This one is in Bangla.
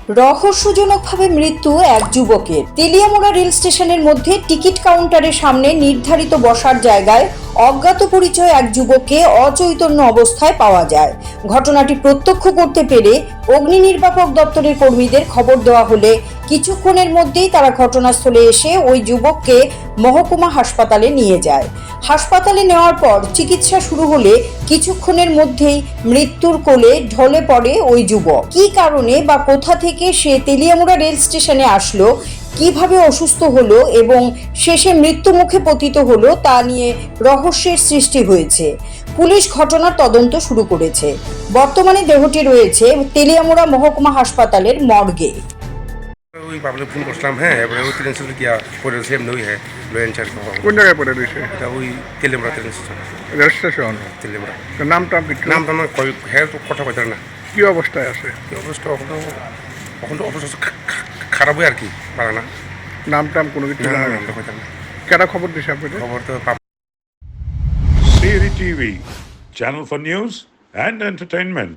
রহস্যজনকভাবে মৃত্যু এক যুবকের। তেলিয়ামুড়া রেল স্টেশনের মধ্যে টিকিট কাউন্টারের সামনে নির্ধারিত বসার জায়গায় অজ্ঞাত পরিচয় এক যুবককে অচৈতন্য অবস্থায় পাওয়া যায়। ঘটনাটি প্রত্যক্ষ করতে পেরে অগ্নি নির্বাপক দপ্তরের কর্মীদের খবর দেওয়া হলে কিছুক্ষণের মধ্যেই তারা ঘটনাস্থলে এসে ওই যুবককে মহকুমা হাসপাতালে নিয়ে যায়। হাসপাতালে নেওয়ার পর চিকিৎসা শুরু হলে কিছুক্ষণের মধ্যেই মৃত্যুর কোলে ঢলে পড়ে ওই যুবক। কী কারণে বা কোথা থেকে সে তেলিয়ামুড়া রেল স্টেশনে আসলো, কিভাবে অসুস্থ হলো এবং শেষে মৃত্যু মুখে পতিত হলো তা নিয়ে রহস্যের সৃষ্টি হয়েছে। পুলিশ ঘটনার তদন্ত শুরু করেছে। বর্তমানে দেহটি রয়েছে তেলিয়ামুড়া মহকুমা হাসপাতালের মর্গে। ওই বাবলে ফোন করছিলাম, হ্যাঁ, এবারে ওই ট্রেন স্টেশন গিয়া পড়ে সেম নই হ্যাঁ লোয়েন চার কোন জায়গায় পড়ে রয়েছে? এটা ওই Teliamura train station, rail station. Teliamura. নামটা নামটা আমার হ্যাঁ তো কথা কইতার না। কি অবস্থায় আছে? কি অবস্থা এখন তো অবস্থা খারাপই আর কি, পারে না। নামটা কোনো কিছু না, জানা নামটা কইতার না। কেটা খবর দিছে আপনি? খবর তো Siri TV, channel for news and entertainment.